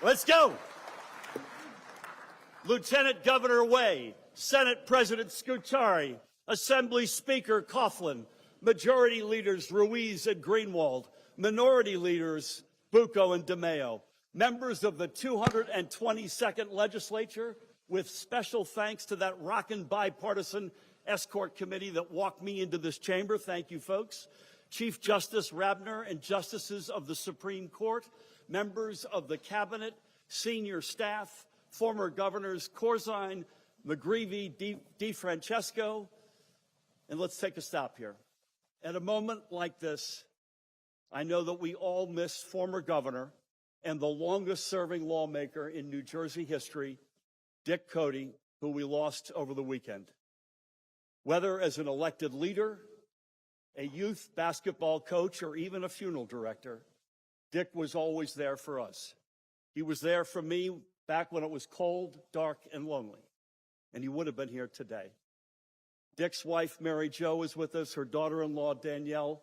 Let's go. Lieutenant Governor Way, Senate President Scutari, Assembly Speaker Coughlin, Majority Leaders Ruiz and Greenwald, Minority Leaders Bucco and DeMeo, members of the 222nd Legislature, with special thanks to that rockin' bipartisan escort committee that walked me into this chamber. Thank you, folks. Chief Justice Rabner and justices of the Supreme Court, members of the Cabinet, senior staff, former governors Corzine, McGreevey, DeFrancesco. And let's take a stop here. At a moment like this, I know that we all miss former governor and the longest-serving lawmaker in New Jersey history, Dick Cody, who we lost over the weekend. Whether as an elected leader, a youth basketball coach, or even a funeral director, Dick was always there for us. He was there for me back when it was cold, dark, and lonely, and he would have been here today. Dick's wife, Mary Jo, is with us, her daughter-in-law, Danielle.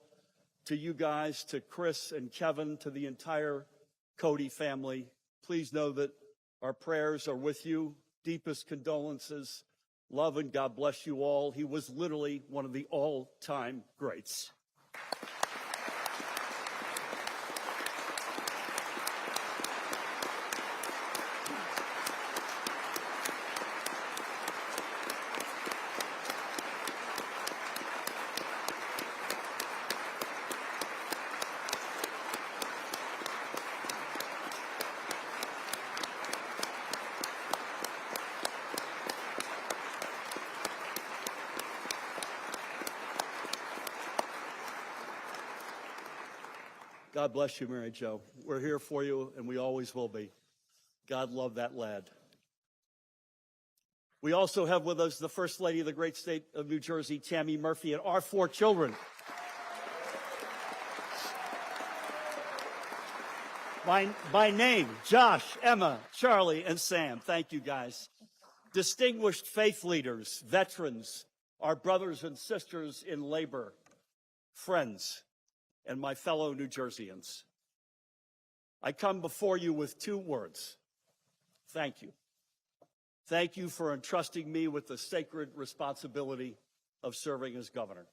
To you guys, to Chris and Kevin, to the entire Cody family, please know that our prayers are with you. Deepest condolences, love, and God bless you all. He was literally one of the all-time greats. God bless you, Mary Jo. We're here for you, and we always will be. God love that lad. We also have with us the First Lady of the great state of New Jersey, Tammy Murphy, and our 4 children. By name, Josh, Emma, Charlie, and Sam. Thank you, guys. Distinguished faith leaders, veterans, our brothers and sisters in labor, friends, and my fellow New Jerseyans. I come before you with 2 words. Thank you. Thank you for entrusting me with the sacred responsibility of serving as governor.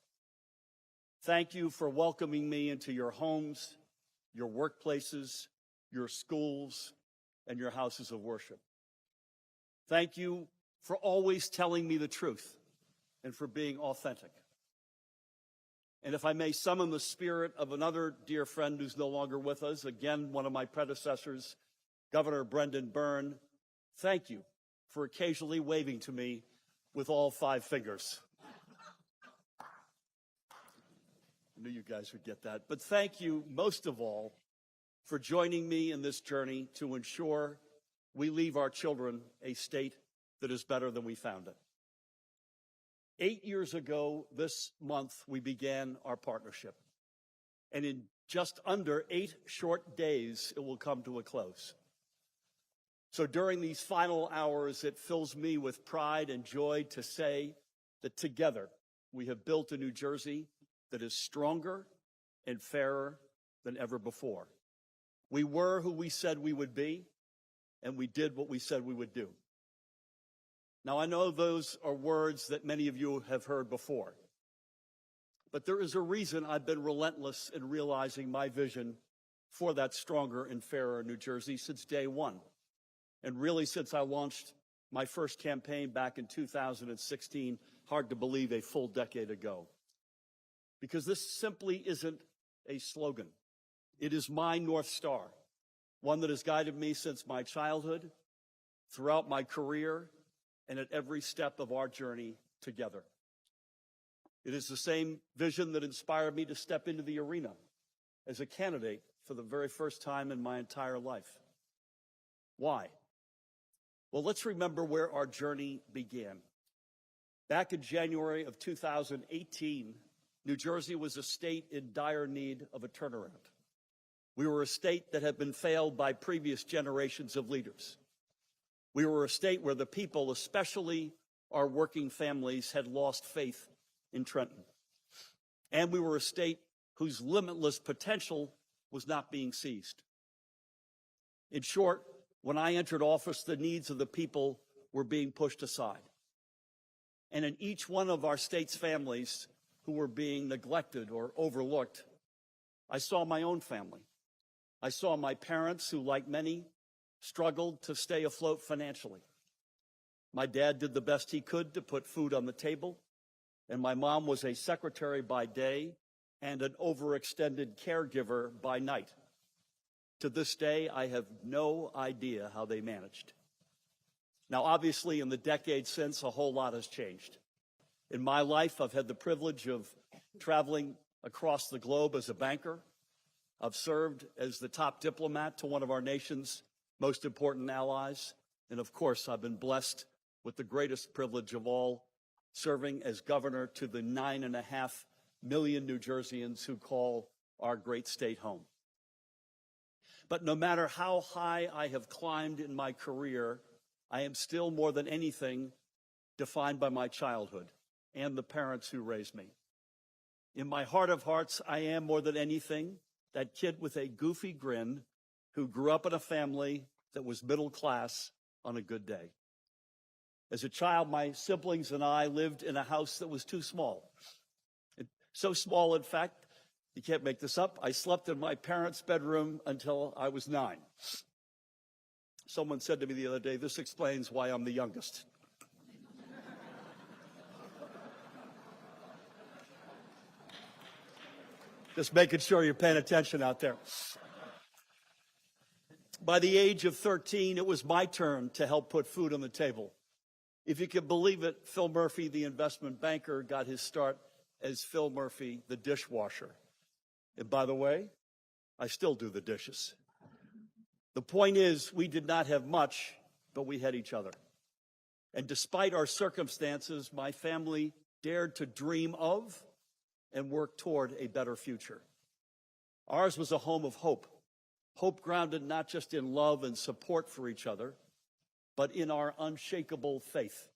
Thank you for welcoming me into your homes, your workplaces, your schools, and your houses of worship. Thank you for always telling me the truth and for being authentic. And if I may summon the spirit of another dear friend who's no longer with us, again, one of my predecessors, Governor Brendan Byrne, thank you for occasionally waving to me with all 5 fingers. I knew you guys would get that. But thank you, most of all, for joining me in this journey to ensure we leave our children a state that is better than we found it. 8 years ago this month, we began our partnership. And in just under 8 short days, it will come to a close. So during these final hours, it fills me with pride and joy to say that together we have built a New Jersey that is stronger and fairer than ever before. We were who we said we would be, and we did what we said we would do. Now, I know those are words that many of you have heard before, but there is a reason I've been relentless in realizing my vision for that stronger and fairer New Jersey since day one, and really since I launched my first campaign back in 2016, hard to believe a full decade ago. Because this simply isn't a slogan. It is my North Star, one that has guided me since my childhood, throughout my career, and at every step of our journey together. It is the same vision that inspired me to step into the arena as a candidate for the very first time in my entire life. Why? Well, let's remember where our journey began. Back in January of 2018, New Jersey was a state in dire need of a turnaround. We were a state that had been failed by previous generations of leaders. We were a state where the people, especially our working families, had lost faith in Trenton. And we were a state whose limitless potential was not being seized. In short, When I entered office, the needs of the people were being pushed aside. And in each one of our state's families who were being neglected or overlooked, I saw my own family. I saw my parents who, like many, struggled to stay afloat financially. My dad did the best he could to put food on the table, and my mom was a secretary by day and an overextended caregiver by night. To this day, I have no idea how they managed. Now, obviously, in the decades since, a whole lot has changed. In my life, I've had the privilege of traveling across the globe as a banker. I've served as the top diplomat to one of our nation's most important allies. And of course, I've been blessed with the greatest privilege of all, serving as governor to the 9.5 million New Jerseyans who call our great state home. But no matter how high I have climbed in my career, I am still more than anything defined by my childhood and the parents who raised me. In my heart of hearts, I am more than anything that kid with a goofy grin who grew up in a family that was middle class on a good day. As a child, my siblings and I lived in a house that was too small. So small, in fact, you can't make this up, I slept in my parents' bedroom until I was 9. Someone said to me the other day, this explains why I'm the youngest. Just making sure you're paying attention out there. By the age of 13, it was my turn to help put food on the table. If you can believe it, Phil Murphy, the investment banker, got his start as Phil Murphy, the dishwasher. And by the way, I still do the dishes. The point is, we did not have much, but we had each other. And despite our circumstances, my family dared to dream of and work toward a better future. Ours was a home of hope, hope grounded not just in love and support for each other, but in our unshakable faith.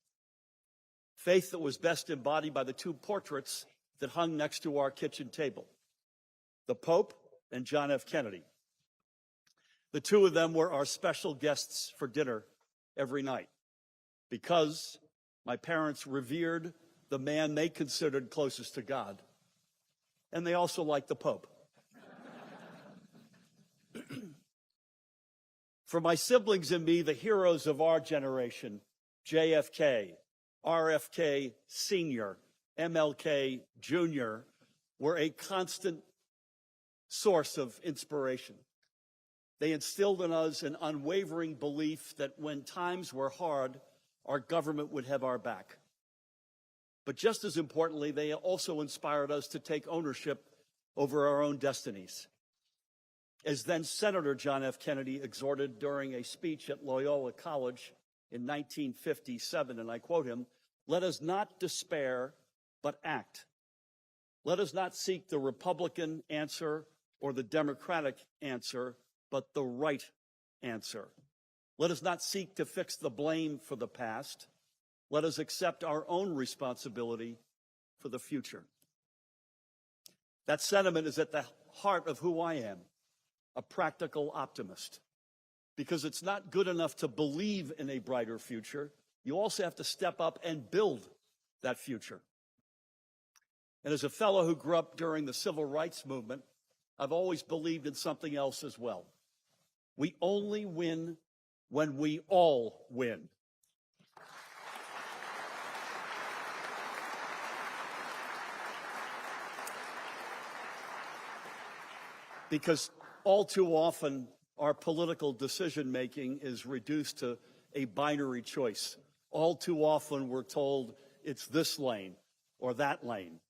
Faith that was best embodied by the two portraits that hung next to our kitchen table, the Pope and John F. Kennedy. The two of them were our special guests for dinner every night because my parents revered the man they considered closest to God, and they also liked the Pope. For my siblings and me, the heroes of our generation, JFK, RFK Sr., MLK Jr., were a constant source of inspiration. They instilled in us an unwavering belief that when times were hard, our government would have our back. But just as importantly, they also inspired us to take ownership over our own destinies. As then Senator John F. Kennedy exhorted during a speech at Loyola College in 1957, and I quote him, "Let us not despair, but act. Let us not seek the Republican answer or the Democratic answer, but the right answer. Let us not seek to fix the blame for the past. Let us accept our own responsibility for the future." That sentiment is at the heart of who I am, a practical optimist. Because it's not good enough to believe in a brighter future. You also have to step up and build that future. And as a fellow who grew up during the civil rights movement, I've always believed in something else as well. We only win when we all win. Because all too often, our political decision-making is reduced to a binary choice. All too often, we're told it's this lane or that lane,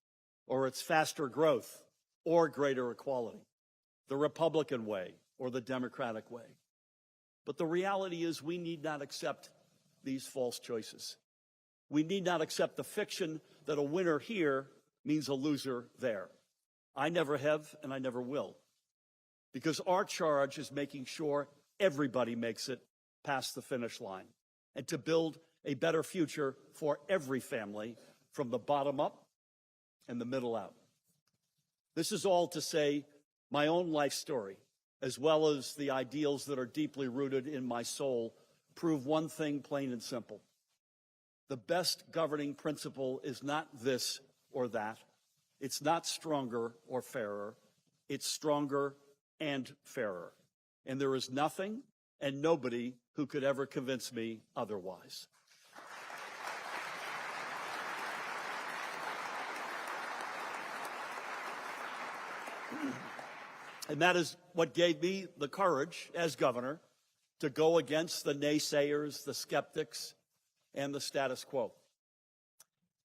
or it's faster growth or greater equality, the Republican way or the Democratic way. But the reality is we need not accept these false choices. We need not accept the fiction that a winner here means a loser there. I never have, and I never will. Because our charge is making sure everybody makes it past the finish line and to build a better future for every family from the bottom up and the middle out. This is all to say my own life story as well as the ideals that are deeply rooted in my soul, prove one thing plain and simple. The best governing principle is not this or that. It's not stronger or fairer. It's stronger and fairer. And there is nothing and nobody who could ever convince me otherwise. And that is what gave me the courage as governor to go against the naysayers, the skeptics, and the status quo.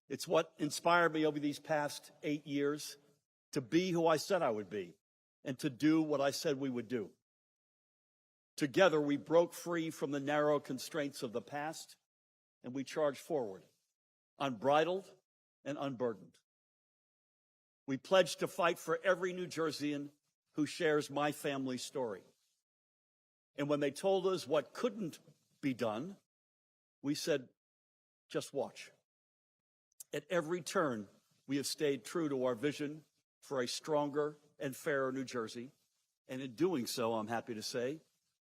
It's what inspired me over these past 8 years to be who I said I would be and to do what I said we would do. Together, we broke free from the narrow constraints of the past, and we charged forward, unbridled and unburdened. We pledged to fight for every New Jerseyan who shares my family's story. And when they told us what couldn't be done, we said, just watch. At every turn, we have stayed true to our vision for a stronger and fairer New Jersey. And in doing so, I'm happy to say,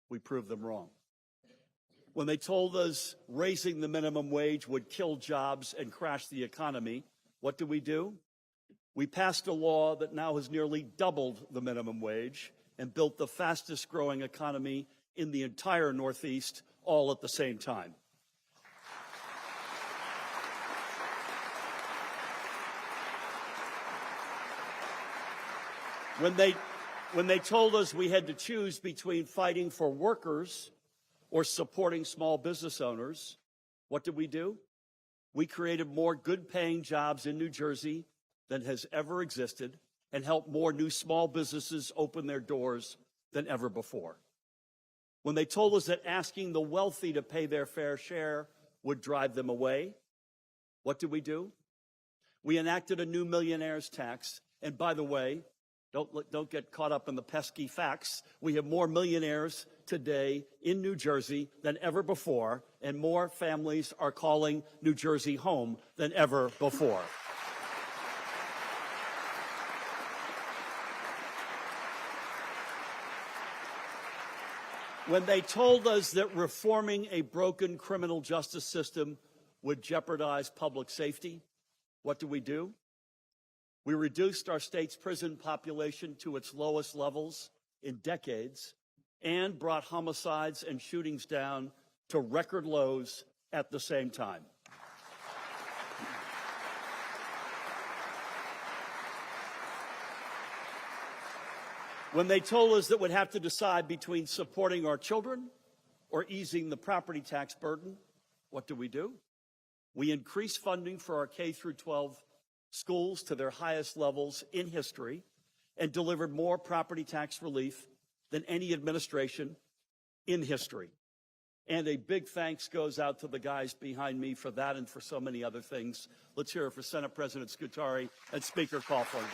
we proved them wrong. When they told us raising the minimum wage would kill jobs and crash the economy, what did we do? We passed a law that now has nearly doubled the minimum wage and built the fastest growing economy in the entire Northeast all at the same time. When they told us we had to choose between fighting for workers or supporting small business owners, what did we do? We created more good-paying jobs in New Jersey than has ever existed and helped more new small businesses open their doors than ever before. When they told us that asking the wealthy to pay their fair share would drive them away, what did we do? We enacted a new millionaire's tax. And by the way, don't get caught up in the pesky facts. We have more millionaires today in New Jersey than ever before, and more families are calling New Jersey home than ever before. When they told us that reforming a broken criminal justice system would jeopardize public safety, what did we do? We reduced our state's prison population to its lowest levels in decades and brought homicides and shootings down to record lows at the same time. When they told us that we'd have to decide between supporting our children or easing the property tax burden, what did we do? We increased funding for our K-12 schools to their highest levels in history and delivered more property tax relief than any administration in history. And a big thanks goes out to the guys behind me for that and for so many other things. Let's hear it for Senate President Scutari and Speaker Coughlin.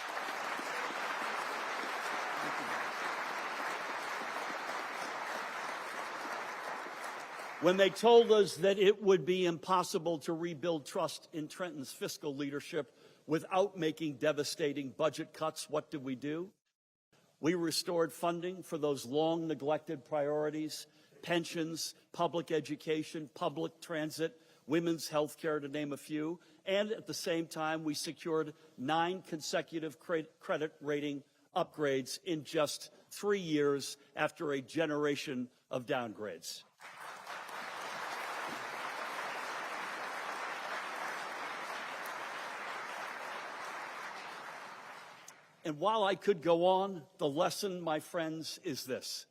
When they told us that it would be impossible to rebuild trust in Trenton's fiscal leadership without making devastating budget cuts, what did we do? We restored funding for those long-neglected priorities: pensions, public education, public transit, women's health care, to name a few. And at the same time, we secured 9 consecutive credit rating upgrades in just 3 years after a generation of downgrades. And while I could go on, the lesson, my friends, is this: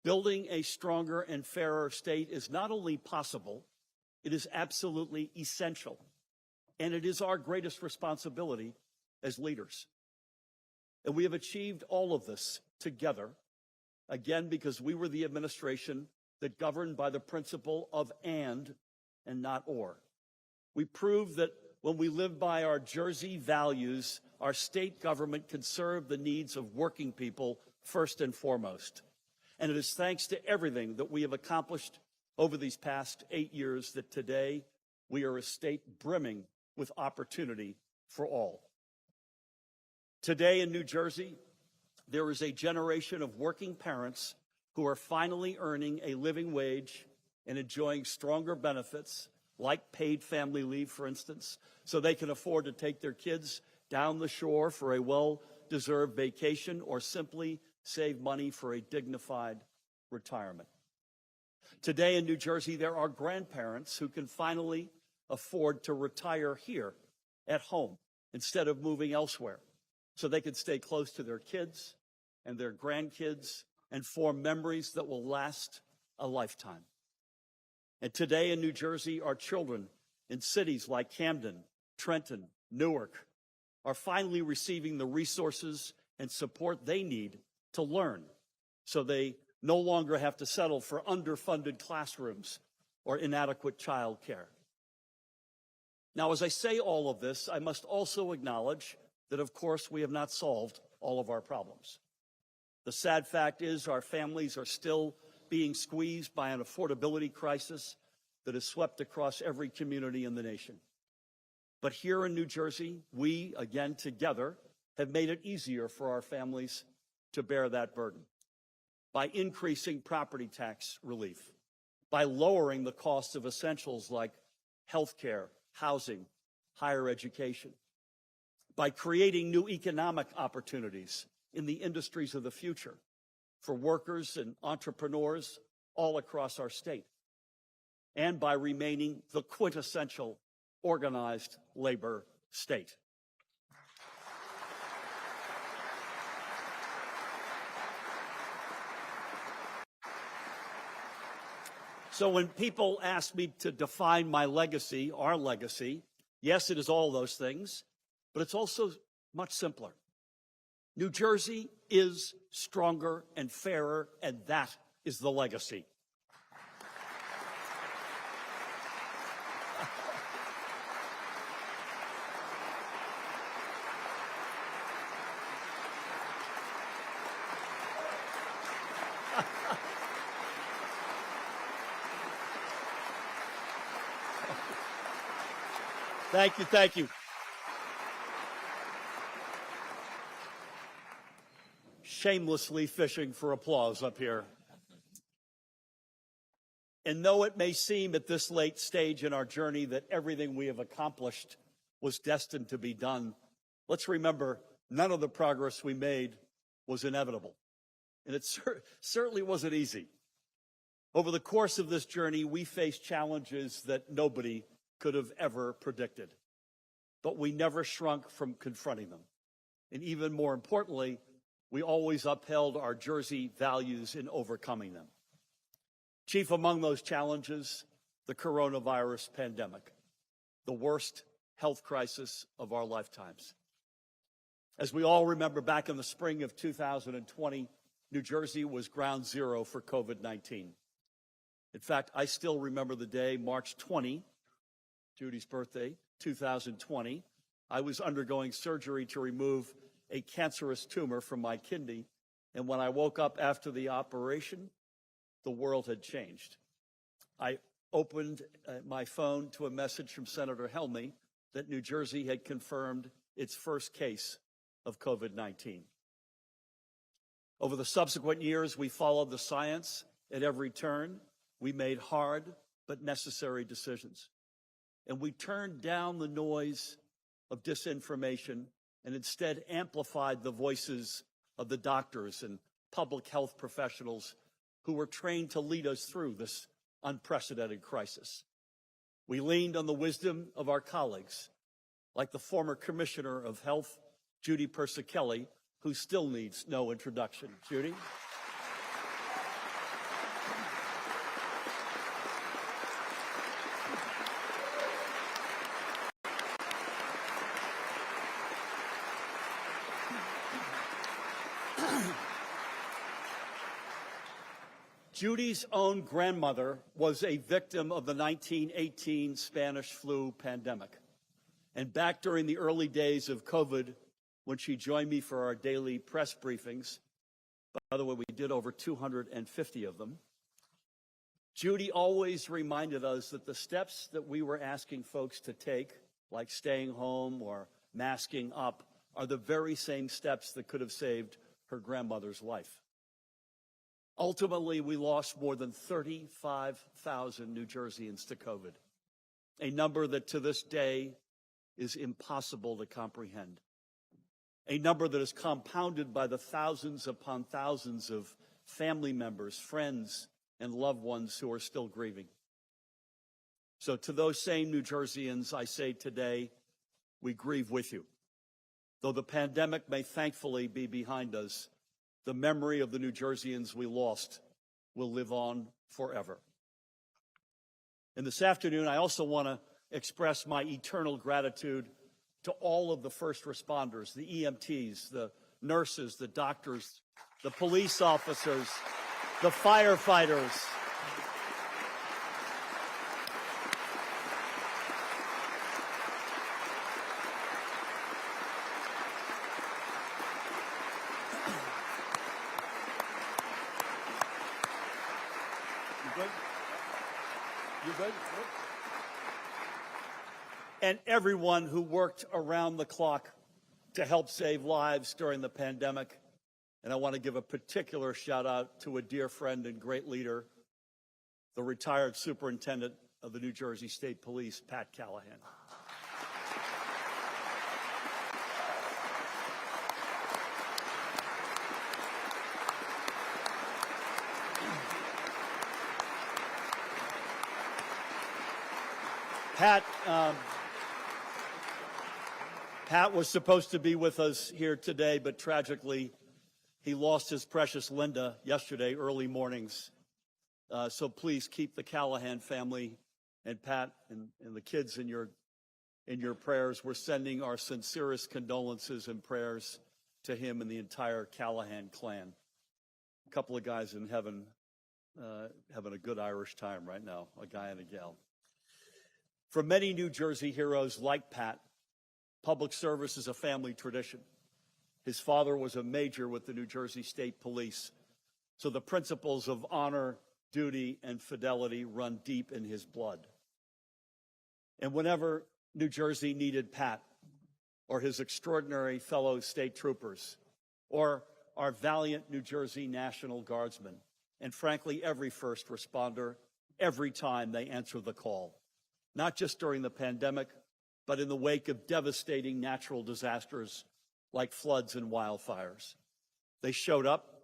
building a stronger and fairer state is not only possible, it is absolutely essential. And it is our greatest responsibility as leaders. And we have achieved all of this together, again, because we were the administration that governed by the principle of and not or. We proved that when we live by our Jersey values, our state government can serve the needs of working people first and foremost. And it is thanks to everything that we have accomplished over these past 8 years that today we are a state brimming with opportunity for all. Today in New Jersey, there is a generation of working parents who are finally earning a living wage and enjoying stronger benefits, like paid family leave, for instance, so they can afford to take their kids down the shore for a well-deserved vacation or simply save money for a dignified retirement. Today in New Jersey, there are grandparents who can finally afford to retire here at home instead of moving elsewhere, so they can stay close to their kids and their grandkids and form memories that will last a lifetime. And today in New Jersey, our children in cities like Camden, Trenton, Newark are finally receiving the resources and support they need to learn, so they no longer have to settle for underfunded classrooms or inadequate child care. Now, as I say all of this, I must also acknowledge that, of course, we have not solved all of our problems. The sad fact is our families are still being squeezed by an affordability crisis that has swept across every community in the nation. But here in New Jersey, we, again together, have made it easier for our families to bear that burden by increasing property tax relief, by lowering the cost of essentials like health care, housing, higher education, by creating new economic opportunities in the industries of the future for workers and entrepreneurs all across our state, and by remaining the quintessential organized labor state. So when people ask me to define my legacy, our legacy, yes, it is all those things, but it's also much simpler. New Jersey is stronger and fairer, and that is the legacy. Thank you, thank you. Shamelessly fishing for applause up here. And though it may seem at this late stage in our journey that everything we have accomplished was destined to be done, let's remember none of the progress we made was inevitable. And it certainly wasn't easy. Over the course of this journey, we faced challenges that nobody could have ever predicted. But we never shrunk from confronting them. And even more importantly, we always upheld our Jersey values in overcoming them. Chief among those challenges, the coronavirus pandemic, the worst health crisis of our lifetimes. As we all remember, back in the spring of 2020, New Jersey was ground zero for COVID-19. In fact, I still remember the day, March 20, Judy's birthday, 2020. I was undergoing surgery to remove a cancerous tumor from my kidney, and when I woke up after the operation, the world had changed. I opened my phone to a message from Senator Helmy that New Jersey had confirmed its first case of COVID-19. Over the subsequent years, we followed the science at every turn. We made hard but necessary decisions. And we turned down the noise of disinformation and instead amplified the voices of the doctors and public health professionals who were trained to lead us through this unprecedented crisis. We leaned on the wisdom of our colleagues, like the former Commissioner of Health, Judy Persichilli, who still needs no introduction. Judy? Judy's own grandmother was a victim of the 1918 Spanish flu pandemic. And back during the early days of COVID, when she joined me for our daily press briefings, by the way, we did over 250 of them, Judy always reminded us that the steps that we were asking folks to take, like staying home or masking up, are the very same steps that could have saved her grandmother's life. Ultimately, we lost more than 35,000 New Jerseyans to COVID, a number that to this day is impossible to comprehend, a number that is compounded by the thousands upon thousands of family members, friends, and loved ones who are still grieving. So to those same New Jerseyans, I say today, we grieve with you. Though the pandemic may thankfully be behind us, the memory of the New Jerseyans we lost will live on forever. And this afternoon, I also want to express my eternal gratitude to all of the first responders, the EMTs, the nurses, the doctors, the police officers, the firefighters. You good? And everyone who worked around the clock to help save lives during the pandemic. And I want to give a particular shout out to a dear friend and great leader, the retired superintendent of the New Jersey State Police, Pat Callahan. Pat was supposed to be with us here today, but tragically, he lost his precious Linda yesterday, early mornings. So please keep the Callahan family and Pat and the kids in your prayers. We're sending our sincerest condolences and prayers to him and the entire Callahan clan. A couple of guys in heaven having a good Irish time right now, a guy and a gal. For many New Jersey heroes like Pat, public service is a family tradition. His father was a major with the New Jersey State Police, so the principles of honor, duty, and fidelity run deep in his blood. And whenever New Jersey needed Pat, or his extraordinary fellow state troopers, or our valiant New Jersey National Guardsmen, and frankly, every first responder, every time they answer the call, not just during the pandemic, but in the wake of devastating natural disasters like floods and wildfires. They showed up,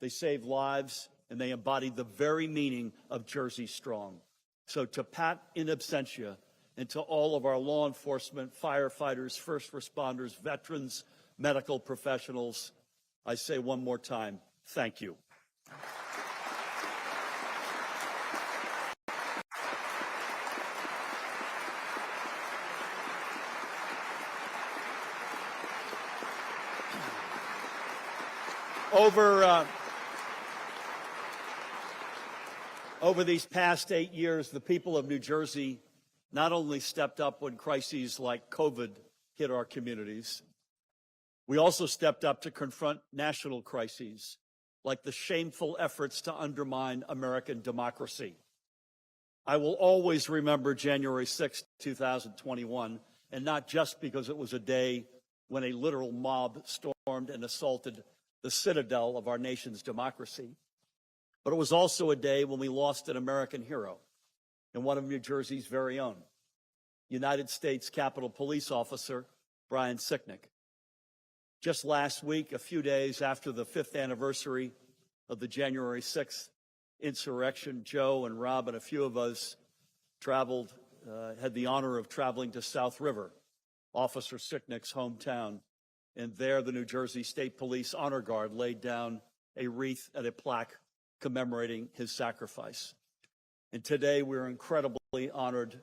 they saved lives, and they embodied the very meaning of Jersey Strong. So to Pat in absentia, and to all of our law enforcement, firefighters, first responders, veterans, medical professionals, I say one more time, thank you. Over these past 8 years, the people of New Jersey not only stepped up when crises like COVID hit our communities, we also stepped up to confront national crises like the shameful efforts to undermine American democracy. I will always remember January 6, 2021, and not just because it was a day when a literal mob stormed and assaulted the citadel of our nation's democracy, but it was also a day when we lost an American hero and one of New Jersey's very own, United States Capitol Police Officer Brian Sicknick. Just last week, a few days after the 5th anniversary of the January 6th insurrection, Joe and Rob and a few of us had the honor of traveling to South River, Officer Sicknick's hometown. And there, the New Jersey State Police Honor Guard laid down a wreath and a plaque commemorating his sacrifice. And today, we're incredibly honored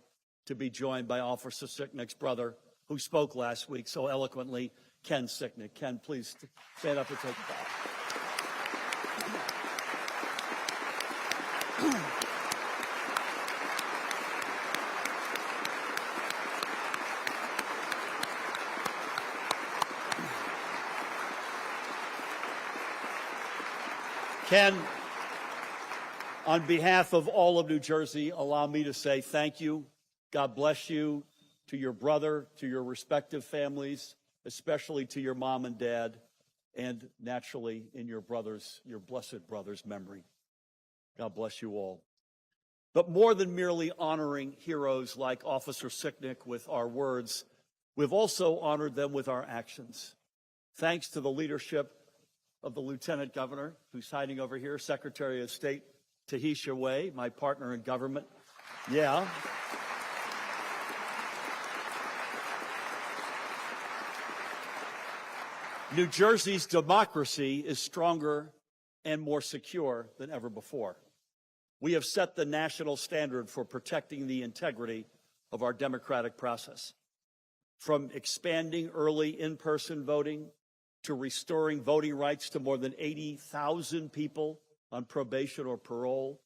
to be joined by Officer Sicknick's brother, who spoke last week so eloquently, Ken Sicknick. Ken, please stand up and take a bow. Ken, on behalf of all of New Jersey, allow me to say thank you. God bless you, to your brother, to your respective families, especially to your mom and dad. and naturally in your blessed brother's memory. God bless you all. But more than merely honoring heroes like Officer Sicknick with our words, we've also honored them with our actions. Thanks to the leadership of the Lieutenant Governor, who's hiding over here, Secretary of State Tahisha Way, my partner in government. Yeah. New Jersey's democracy is stronger and more secure than ever before. We have set the national standard for protecting the integrity of our democratic process. From expanding early in-person voting to restoring voting rights to more than 80,000 people on probation or parole,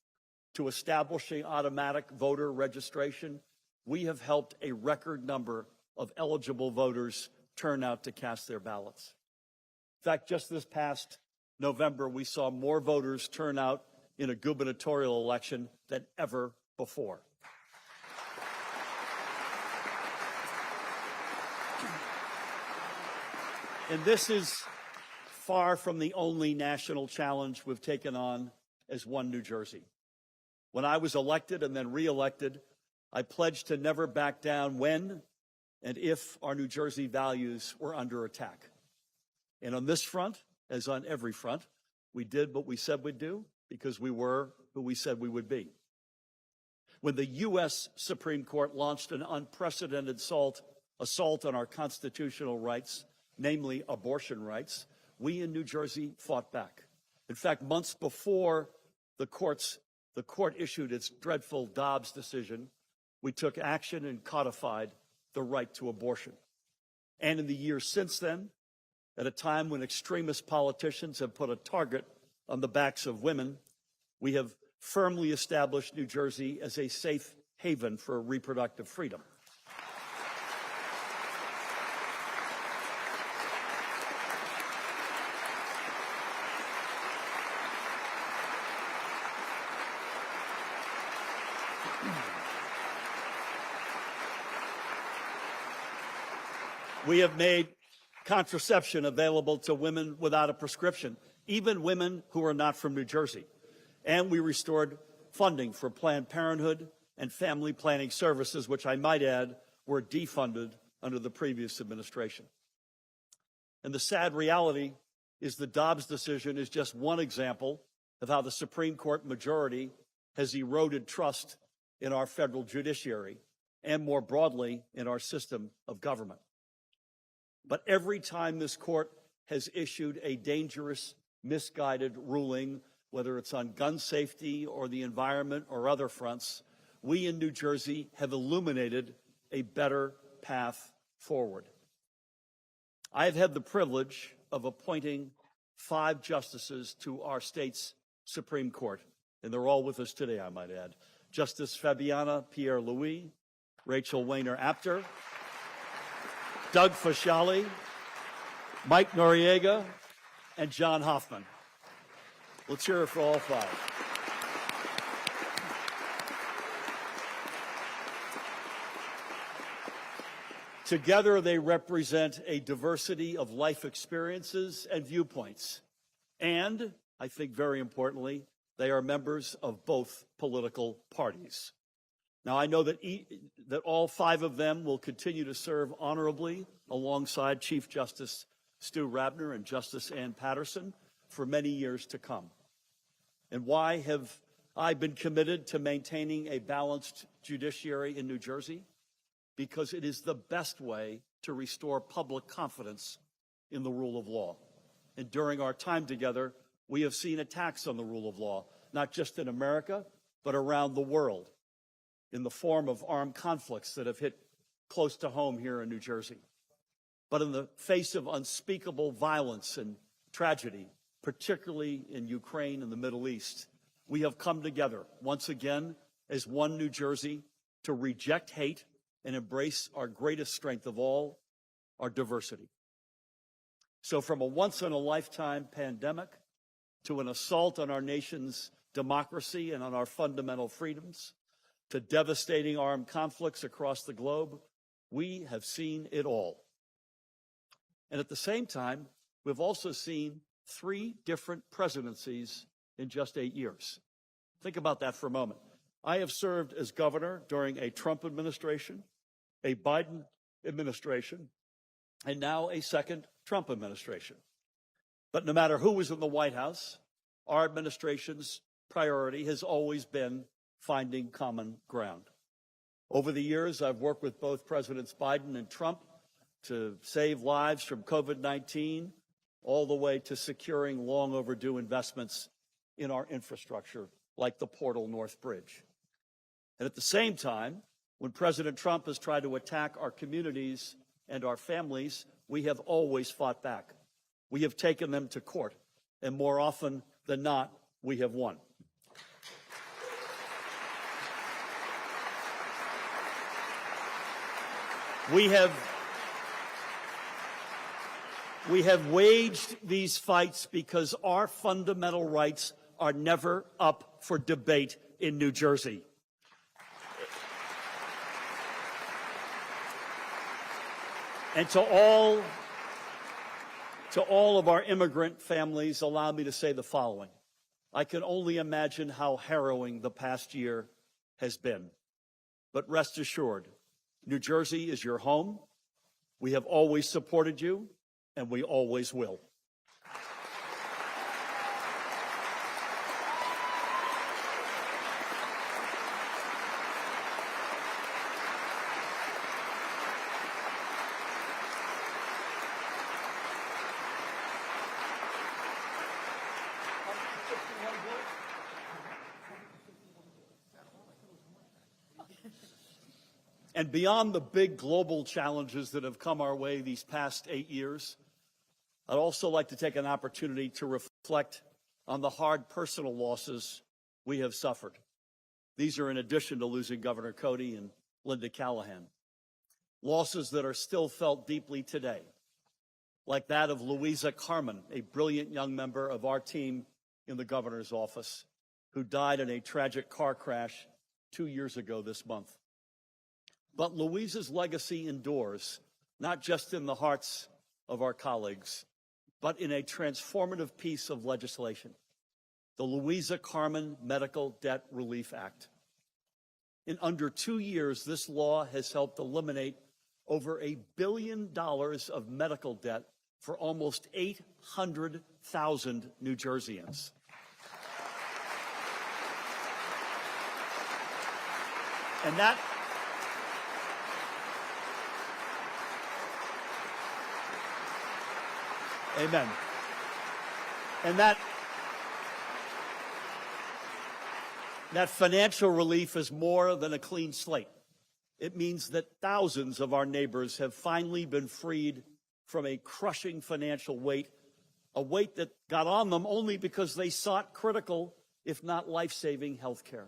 to establishing automatic voter registration, we have helped a record number of eligible voters turn out to cast their ballots. In fact, just this past November, we saw more voters turn out in a gubernatorial election than ever before. And this is far from the only national challenge we've taken on as One New Jersey. When I was elected and then reelected, I pledged to never back down when and if our New Jersey values were under attack. And on this front, as on every front, we did what we said we'd do because we were who we said we would be. When the U.S. Supreme Court launched an unprecedented assault on our constitutional rights, namely abortion rights, we in New Jersey fought back. In fact, months before the court issued its dreadful Dobbs decision, we took action and codified the right to abortion. And in the years since then, at a time when extremist politicians have put a target on the backs of women, we have firmly established New Jersey as a safe haven for reproductive freedom. We have made contraception available to women without a prescription, even women who are not from New Jersey. And we restored funding for Planned Parenthood and family planning services, which I might add were defunded under the previous administration. And the sad reality is the Dobbs decision is just one example of how the Supreme Court majority has eroded trust in our federal judiciary and more broadly in our system of government. But every time this court has issued a dangerous, misguided ruling, whether it's on gun safety or the environment or other fronts, we in New Jersey have illuminated a better path forward. I have had the privilege of appointing 5 justices to our state's Supreme Court, and they're all with us today, I might add. Justice Fabiana Pierre-Louis, Rachel Weiner-Apter, Doug Fasciali, Mike Noriega, and John Hoffman. Let's hear it for all 5. Together, they represent a diversity of life experiences and viewpoints. And, I think very importantly, they are members of both political parties. Now, I know that all 5 of them will continue to serve honorably alongside Chief Justice Stu Rabner and Justice Ann Patterson for many years to come. And why have I been committed to maintaining a balanced judiciary in New Jersey? Because it is the best way to restore public confidence in the rule of law. And during our time together, we have seen attacks on the rule of law, not just in America, but around the world, in the form of armed conflicts that have hit close to home here in New Jersey. But in the face of unspeakable violence and tragedy, particularly in Ukraine and the Middle East, we have come together once again as one New Jersey to reject hate and embrace our greatest strength of all, our diversity. So from a once-in-a-lifetime pandemic to an assault on our nation's democracy and on our fundamental freedoms, to devastating armed conflicts across the globe, we have seen it all. And at the same time, we've also seen 3 different presidencies in just 8 years. Think about that for a moment. I have served as governor during a Trump administration, a Biden administration, and now a second Trump administration. But no matter who was in the White House, our administration's priority has always been finding common ground. Over the years, I've worked with both Presidents Biden and Trump to save lives from COVID-19, all the way to securing long overdue investments in our infrastructure, like the Portal North Bridge. And at the same time, when President Trump has tried to attack our communities and our families, we have always fought back. We have taken them to court, and more often than not, we have won. We have waged these fights because our fundamental rights are never up for debate in New Jersey. And to all of our immigrant families, allow me to say the following. I can only imagine how harrowing the past year has been. But rest assured, New Jersey is your home. We have always supported you, and we always will. And beyond the big global challenges that have come our way these past 8 years, I'd also like to take an opportunity to reflect on the hard personal losses we have suffered. These are in addition to losing Governor Cody and Linda Callahan. Losses that are still felt deeply today, like that of Louisa Carmen, a brilliant young member of our team in the governor's office, who died in a tragic car crash 2 years ago this month. But Louisa's legacy endures, not just in the hearts of our colleagues, but in a transformative piece of legislation, the Louisa Carmen Medical Debt Relief Act. In under 2 years, this law has helped eliminate over $1 billion of medical debt for almost 800,000 New Jerseyans. And that Amen. And that financial relief is more than a clean slate. It means that thousands of our neighbors have finally been freed from a crushing financial weight, a weight that got on them only because they sought critical, if not life-saving, health care.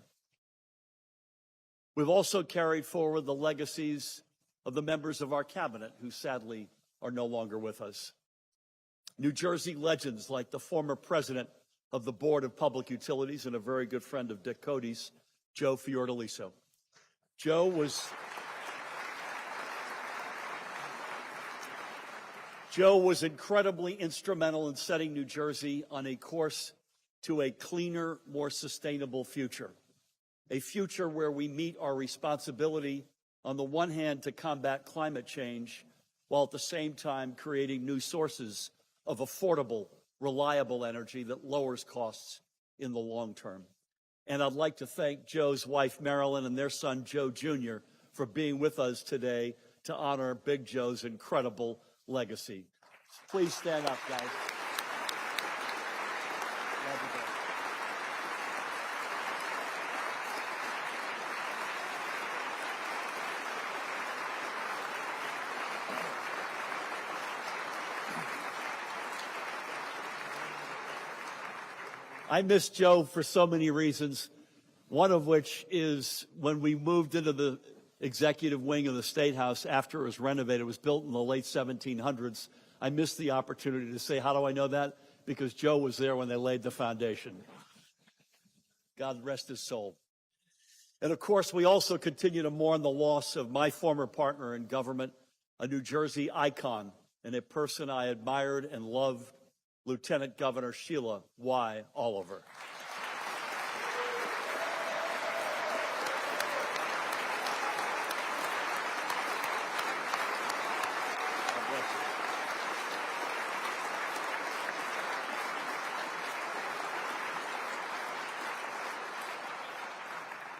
We've also carried forward the legacies of the members of our cabinet who sadly are no longer with us. New Jersey legends like the former president of the Board of Public Utilities and a very good friend of Dick Cody's, Joe Fiordaliso. Joe was incredibly instrumental in setting New Jersey on a course to a cleaner, more sustainable future. A future where we meet our responsibility, on the one hand, to combat climate change, while at the same time creating new sources of affordable, reliable energy that lowers costs in the long term. And I'd like to thank Joe's wife, Marilyn, and their son, Joe Jr., for being with us today to honor Big Joe's incredible legacy. Please stand up, guys. I miss Joe for so many reasons, one of which is when we moved into the executive wing of the State House after it was renovated. It was built in the late 1700s. I missed the opportunity to say, how do I know that? Because Joe was there when they laid the foundation. God rest his soul. And of course, we also continue to mourn the loss of my former partner in government, a New Jersey icon, and a person I admired and loved, Lieutenant Governor Sheila Y. Oliver.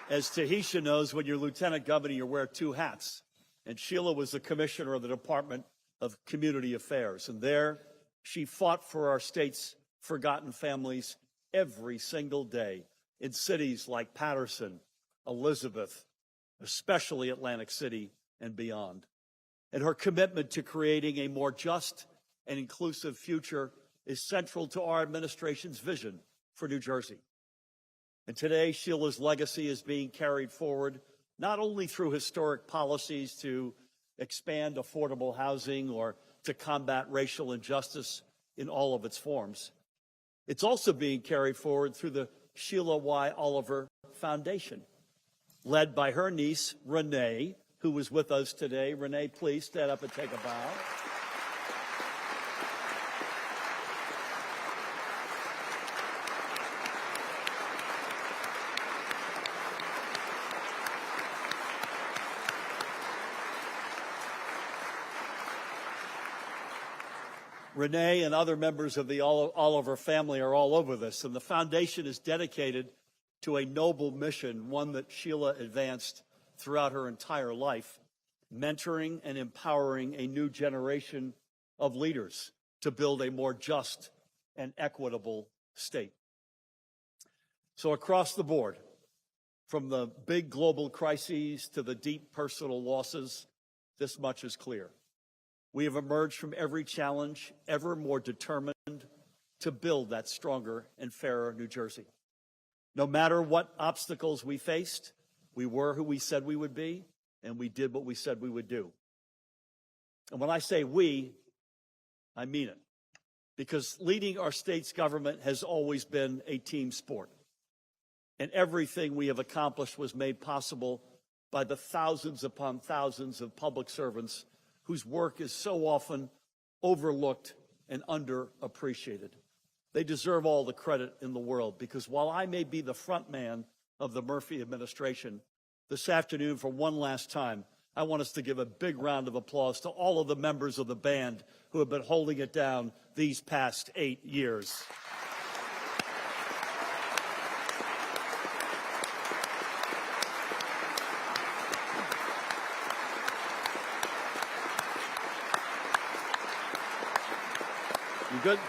As Tahisha knows, when you're lieutenant governor, you wear two hats. And Sheila was the commissioner of the Department of Community Affairs. And there, she fought for our state's forgotten families every single day in cities like Patterson, Elizabeth, especially Atlantic City and beyond. And her commitment to creating a more just and inclusive future is central to our administration's vision for New Jersey. And today, Sheila's legacy is being carried forward not only through historic policies to expand affordable housing or to combat racial injustice in all of its forms. It's also being carried forward through the Sheila Y. Oliver Foundation, led by her niece, Renee, who was with us today. Renee, please stand up and take a bow. Renee and other members of the Oliver family are all over this, and the foundation is dedicated to a noble mission, one that Sheila advanced throughout her entire life, mentoring and empowering a new generation of leaders to build a more just and equitable state. So across the board, from the big global crises to the deep personal losses, this much is clear. We have emerged from every challenge ever more determined to build that stronger and fairer New Jersey. No matter what obstacles we faced, we were who we said we would be, and we did what we said we would do. And when I say we, I mean it. Because leading our state's government has always been a team sport. And everything we have accomplished was made possible by the thousands upon thousands of public servants whose work is so often overlooked and underappreciated. They deserve all the credit in the world, because while I may be the front man of the Murphy administration, this afternoon, for one last time, I want us to give a big round of applause to all of the members of the band who have been holding it down these past 8 years. You good?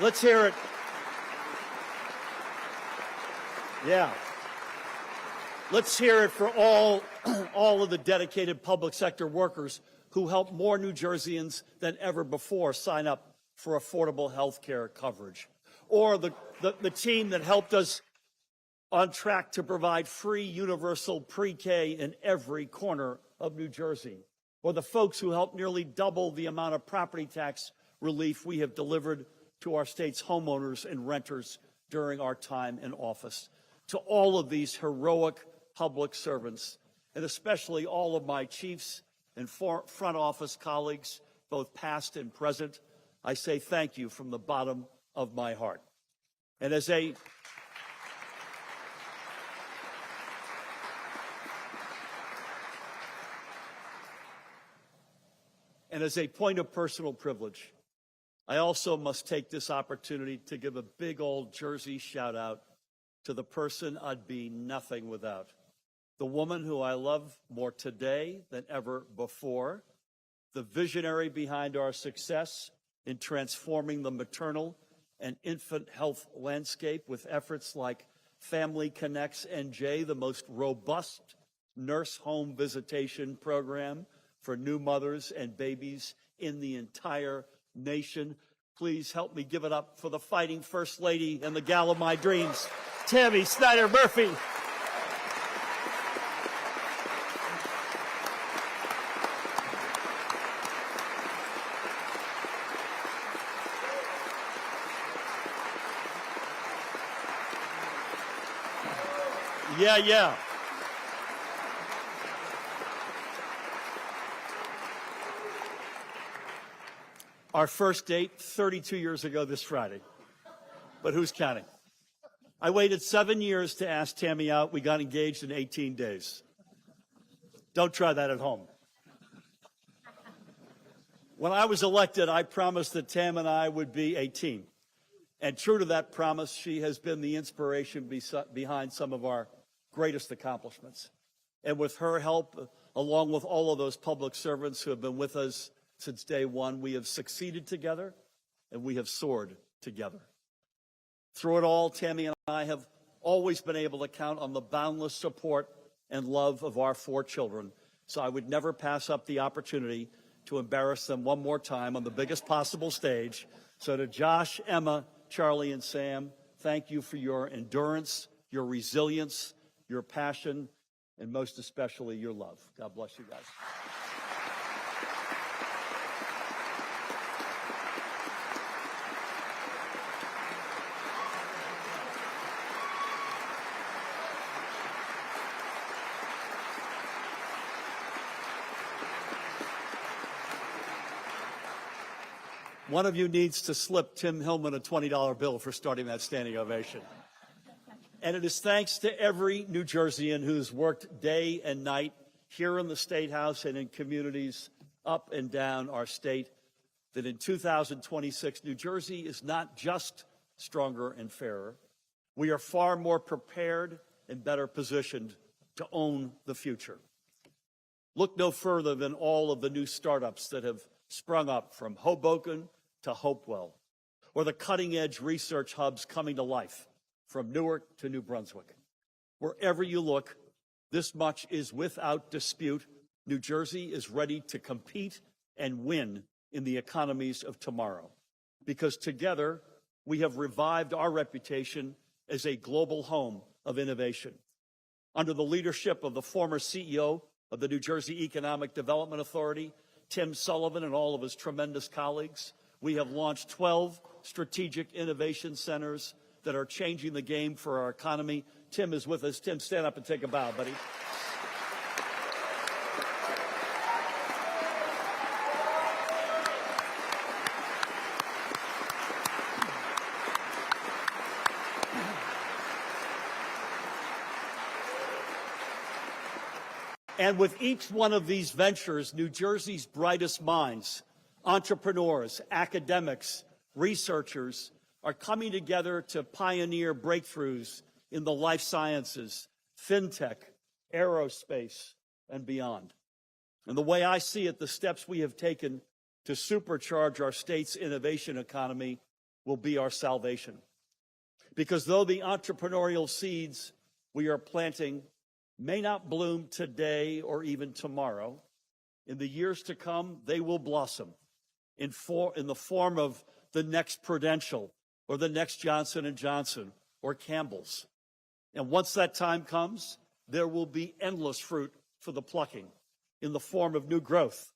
Let's hear it. Yeah. Let's hear it for all of the dedicated public sector workers who helped more New Jerseyans than ever before sign up for affordable health care coverage. Or the team that helped us on track to provide free universal pre-K in every corner of New Jersey. Or the folks who helped nearly double the amount of property tax relief we have delivered to our state's homeowners and renters during our time in office. To all of these heroic public servants, and especially all of my chiefs and front office colleagues, both past and present, I say thank you from the bottom of my heart. And as a point of personal privilege, I also must take this opportunity to give a big old Jersey shout out to the person I'd be nothing without, the woman who I love more today than ever before, the visionary behind our success in transforming the maternal and infant health landscape with efforts like Family Connects NJ, the most robust nurse home visitation program for new mothers and babies in the entire nation. Please help me give it up for the fighting First Lady and the gal of my dreams, Tammy Snyder Murphy. Yeah. Our first date, 32 years ago this Friday. But who's counting? I waited 7 years to ask Tammy out. We got engaged in 18 days. Don't try that at home. When I was elected, I promised that Tam and I would be a team. And true to that promise, she has been the inspiration behind some of our greatest accomplishments. And with her help, along with all of those public servants who have been with us since day one, we have succeeded together and we have soared together. Through it all, Tammy and I have always been able to count on the boundless support and love of our 4 children. So I would never pass up the opportunity to embarrass them one more time on the biggest possible stage. So to Josh, Emma, Charlie, and Sam, thank you for your endurance, your resilience, your passion, and most especially your love. God bless you guys. One of you needs to slip Tim Hillman a $20 bill for starting that standing ovation. And it is thanks to every New Jerseyan who's worked day and night here in the State House and in communities up and down our state that in 2026, New Jersey is not just stronger and fairer. We are far more prepared and better positioned to own the future. Look no further than all of the new startups that have sprung up from Hoboken to Hopewell, or the cutting-edge research hubs coming to life from Newark to New Brunswick. Wherever you look, this much is without dispute. New Jersey is ready to compete and win in the economies of tomorrow, because together we have revived our reputation as a global home of innovation. Under the leadership of the former CEO of the New Jersey Economic Development Authority, Tim Sullivan, and all of his tremendous colleagues, we have launched 12 strategic innovation centers that are changing the game for our economy. Tim is with us. Tim, stand up and take a bow, buddy. And with each one of these ventures, New Jersey's brightest minds, entrepreneurs, academics, researchers, are coming together to pioneer breakthroughs in the life sciences, fintech, aerospace, and beyond. And the way I see it, the steps we have taken to supercharge our state's innovation economy will be our salvation. Because though the entrepreneurial seeds we are planting may not bloom today or even tomorrow, in the years to come, they will blossom in the form of the next Prudential or the next Johnson & Johnson or Campbell's. And once that time comes, there will be endless fruit for the plucking in the form of new growth,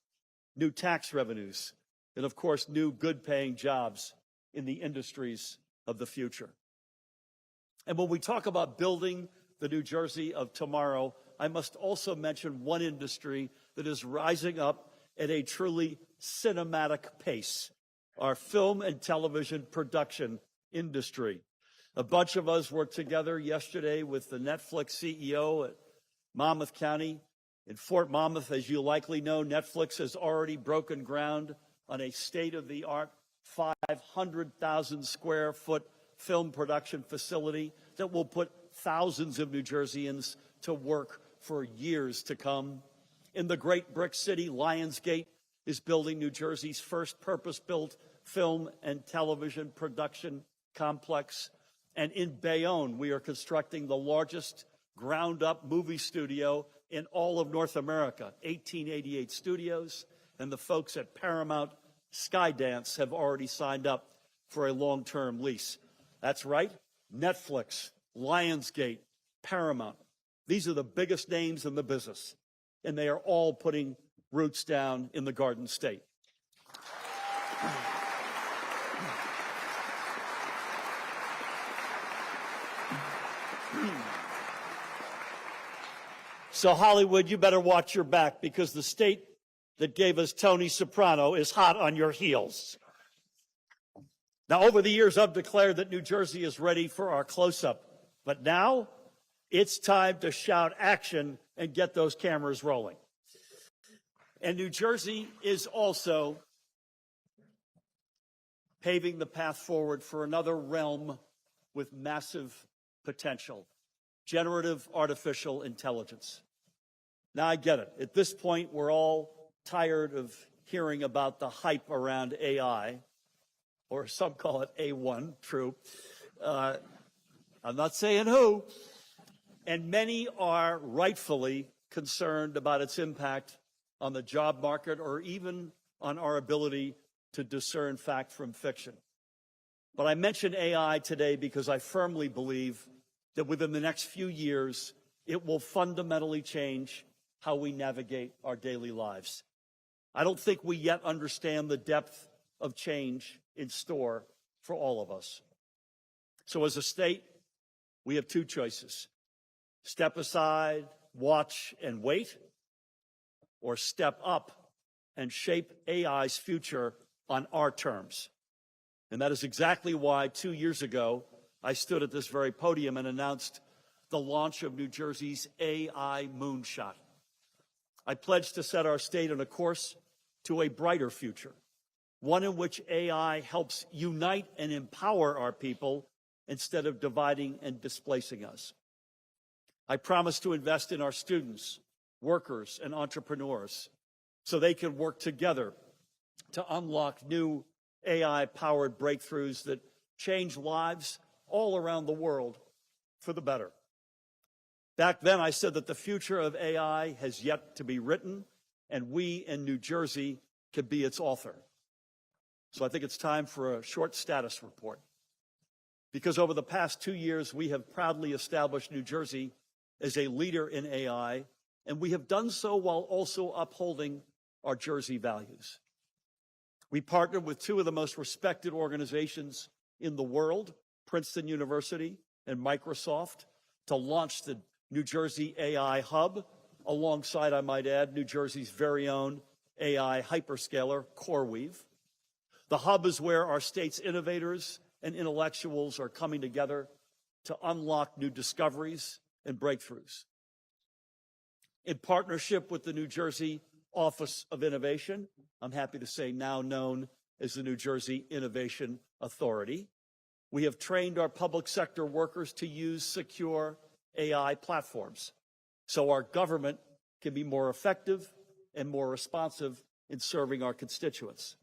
new tax revenues, and of course, new good-paying jobs in the industries of the future. And when we talk about building the New Jersey of tomorrow, I must also mention one industry that is rising up at a truly cinematic pace, our film and television production industry. A bunch of us were together yesterday with the Netflix CEO at Monmouth County. In Fort Monmouth, as you likely know, Netflix has already broken ground on a state-of-the-art 500,000 square foot film production facility that will put thousands of New Jerseyans to work for years to come. In the great brick city, Lionsgate is building New Jersey's first purpose-built film and television production complex. And in Bayonne, we are constructing the largest ground-up movie studio in all of North America, 1888 studios, and the folks at Paramount Skydance have already signed up for a long-term lease. That's right, Netflix, Lionsgate, Paramount. These are the biggest names in the business, and they are all putting roots down in the Garden State. So Hollywood, you better watch your back, because the state that gave us Tony Soprano is hot on your heels. Now, over the years, I've declared that New Jersey is ready for our close-up. But now, it's time to shout action and get those cameras rolling. And New Jersey is also paving the path forward for another realm with massive potential: generative artificial intelligence. Now, I get it. At this point, we're all tired of hearing about the hype around AI, or some call it A1, true. I'm not saying who. And many are rightfully concerned about its impact on the job market or even on our ability to discern fact from fiction. But I mention AI today because I firmly believe that within the next few years, it will fundamentally change how we navigate our daily lives. I don't think we yet understand the depth of change in store for all of us. So as a state, we have two choices: step aside, watch, and wait, or step up and shape AI's future on our terms. And that is exactly why 2 years ago, I stood at this very podium and announced the launch of New Jersey's AI Moonshot. I pledged to set our state on a course to a brighter future, one in which AI helps unite and empower our people instead of dividing and displacing us. I promise to invest in our students, workers, and entrepreneurs so they can work together to unlock new AI-powered breakthroughs that change lives all around the world for the better. Back then, I said that the future of AI has yet to be written, and we in New Jersey could be its author. So I think it's time for a short status report. Because over the past 2 years, we have proudly established New Jersey as a leader in AI, and we have done so while also upholding our Jersey values. We partnered with two of the most respected organizations in the world, Princeton University and Microsoft, to launch the New Jersey AI Hub, alongside, I might add, New Jersey's very own AI hyperscaler, CoreWeave. The hub is where our state's innovators and intellectuals are coming together to unlock new discoveries and breakthroughs. In partnership with the New Jersey Office of Innovation, I'm happy to say now known as the New Jersey Innovation Authority, we have trained our public sector workers to use secure AI platforms so our government can be more effective and more responsive in serving our constituents.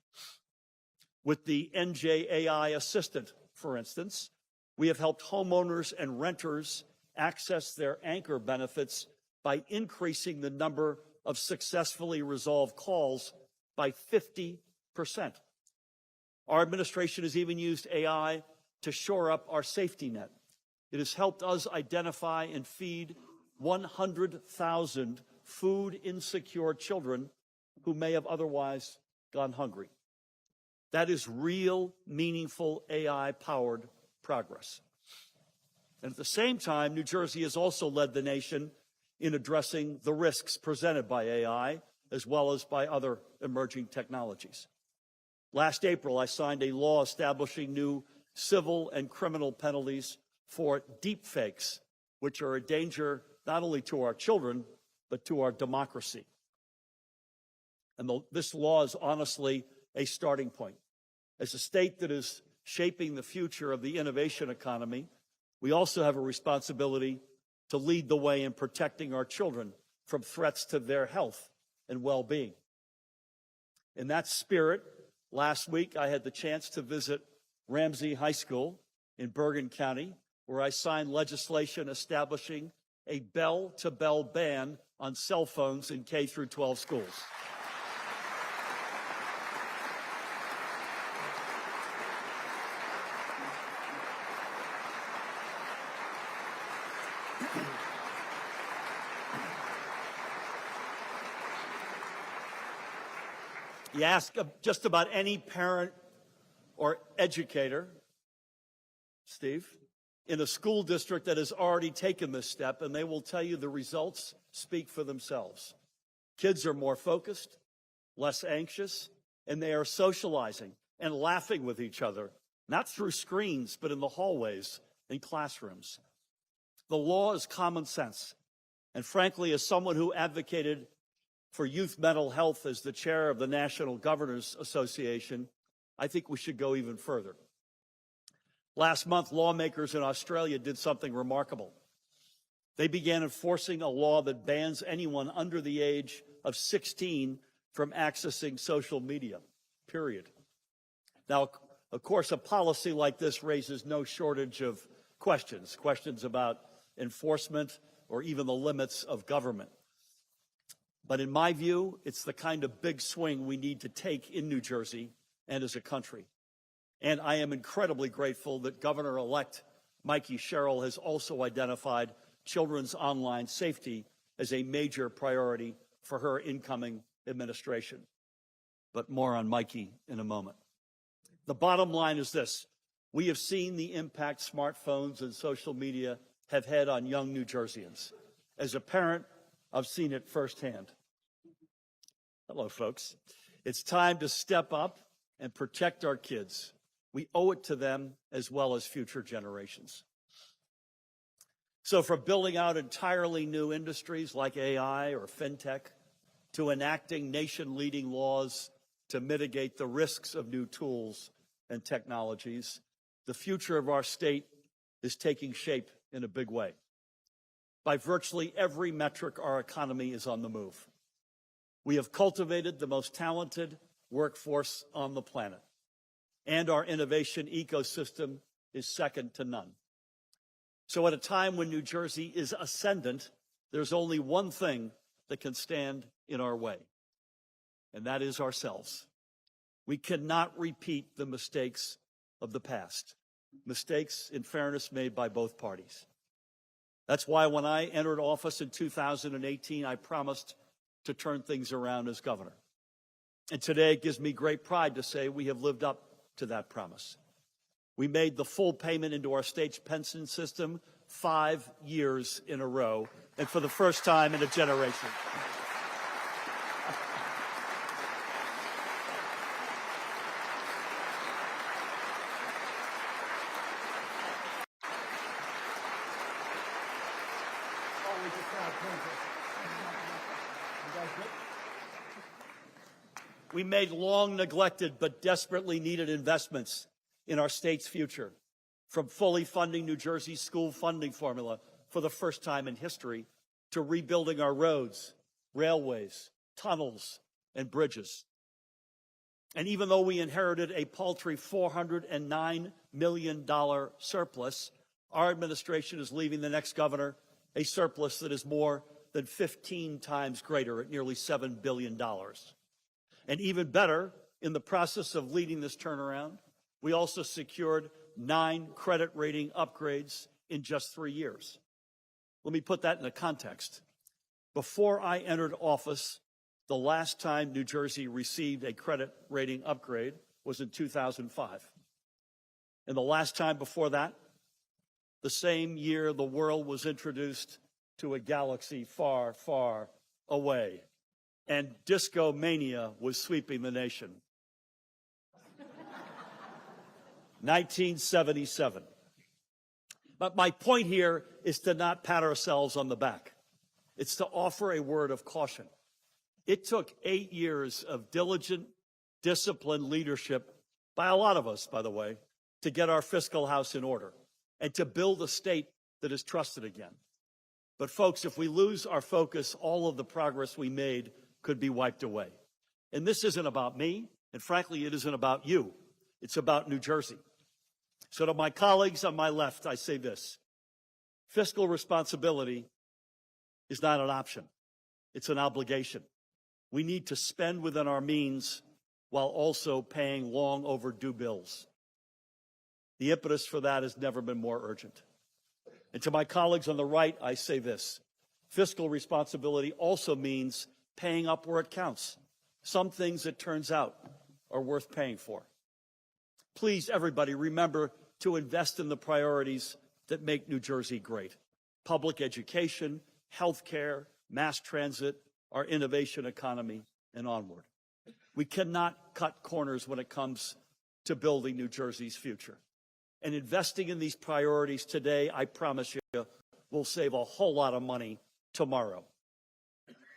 With the NJ AI Assistant, for instance, we have helped homeowners and renters access their anchor benefits by increasing the number of successfully resolved calls by 50%. Our administration has even used AI to shore up our safety net. It has helped us identify and feed 100,000 food-insecure children who may have otherwise gone hungry. That is real, meaningful AI-powered progress. And at the same time, New Jersey has also led the nation in addressing the risks presented by AI, as well as by other emerging technologies. Last April, I signed a law establishing new civil and criminal penalties for deepfakes, which are a danger not only to our children, but to our democracy. And this law is honestly a starting point. As a state that is shaping the future of the innovation economy, we also have a responsibility to lead the way in protecting our children from threats to their health and well-being. In that spirit, last week I had the chance to visit Ramsey High School in Bergen County, where I signed legislation establishing a bell-to-bell ban on cell phones in K through 12 schools. You ask just about any parent or educator, Steve, in a school district that has already taken this step, and they will tell you the results speak for themselves. Kids are more focused, less anxious, and they are socializing and laughing with each other not through screens, but in the hallways, in classrooms. The law is common sense. And frankly, as someone who advocated for youth mental health as the chair of the National Governors Association, I think we should go even further. Last month, lawmakers in Australia did something remarkable. They began enforcing a law that bans anyone under the age of 16 from accessing social media, period. Now, of course, a policy like this raises no shortage of questions about enforcement or even the limits of government. But in my view, it's the kind of big swing we need to take in New Jersey and as a country. And I am incredibly grateful that Governor-elect Mikey Sherrill has also identified children's online safety as a major priority for her incoming administration. But more on Mikey in a moment. The bottom line is this. We have seen the impact smartphones and social media have had on young New Jerseyans. As a parent, I've seen it firsthand. Hello, folks. It's time to step up and protect our kids. We owe it to them as well as future generations. So from building out entirely new industries like AI or fintech, to enacting nation-leading laws to mitigate the risks of new tools and technologies, the future of our state is taking shape in a big way. By virtually every metric, our economy is on the move. We have cultivated the most talented workforce on the planet, and our innovation ecosystem is second to none. So at a time when New Jersey is ascendant, there's only one thing that can stand in our way, and that is ourselves. We cannot repeat the mistakes of the past, mistakes, in fairness, made by both parties. That's why when I entered office in 2018, I promised to turn things around as governor. And today it gives me great pride to say we have lived up to that promise. We made the full payment into our state's pension system 5 years in a row, and for the first time in a generation. We made long neglected but desperately needed investments in our state's future, from fully funding New Jersey's school funding formula for the first time in history to rebuilding our roads, railways, tunnels, and bridges. And even though we inherited a paltry $409 million surplus, our administration is leaving the next governor a surplus that is more than 15 times greater at nearly $7 billion. And even better, in the process of leading this turnaround, we also secured 9 credit rating upgrades in just 3 years. Let me put that in a context. Before I entered office, the last time New Jersey received a credit rating upgrade was in 2005. And the last time before that, the same year the world was introduced to a galaxy far, far away, and disco mania was sweeping the nation. 1977. But my point here is to not pat ourselves on the back. It's to offer a word of caution. It took 8 years of diligent, disciplined leadership by a lot of us, by the way, to get our fiscal house in order and to build a state that is trusted again. But folks, if we lose our focus, all of the progress we made could be wiped away. And this isn't about me, and frankly, it isn't about you. It's about New Jersey. So to my colleagues on my left, I say this: fiscal responsibility is not an option. It's an obligation. We need to spend within our means while also paying long overdue bills. The impetus for that has never been more urgent. And to my colleagues on the right, I say this: fiscal responsibility also means paying up where it counts. Some things, it turns out, are worth paying for. Please, everybody, remember to invest in the priorities that make New Jersey great: public education, health care, mass transit, our innovation economy, and onward. We cannot cut corners when it comes to building New Jersey's future. And investing in these priorities today, I promise you, will save a whole lot of money tomorrow.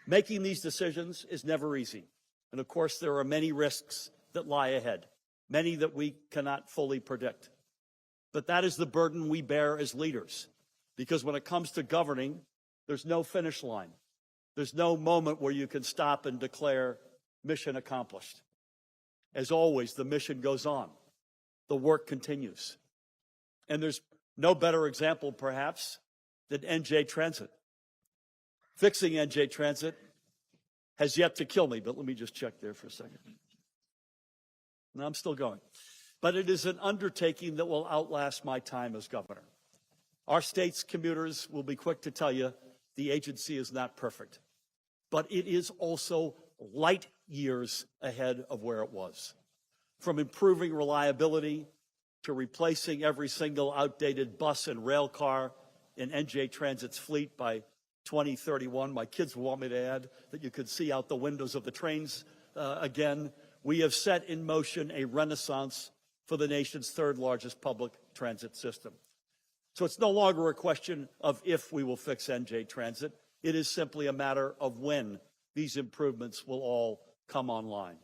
Making these decisions is never easy. And of course, there are many risks that lie ahead, many that we cannot fully predict. But that is the burden we bear as leaders, because when it comes to governing, there's no finish line. There's no moment where you can stop and declare mission accomplished. As always, the mission goes on. The work continues. And there's no better example, perhaps, than NJ Transit. Fixing NJ Transit has yet to kill me, but let me just check there for a second. No, I'm still going. But it is an undertaking that will outlast my time as governor. Our state's commuters will be quick to tell you the agency is not perfect, but it is also light years ahead of where it was. From improving reliability to replacing every single outdated bus and rail car in NJ Transit's fleet by 2031. My kids want me to add that you could see out the windows of the trains again. We have set in motion a renaissance for the nation's third largest public transit system. So it's no longer a question of if we will fix NJ Transit. It is simply a matter of when these improvements will all come online.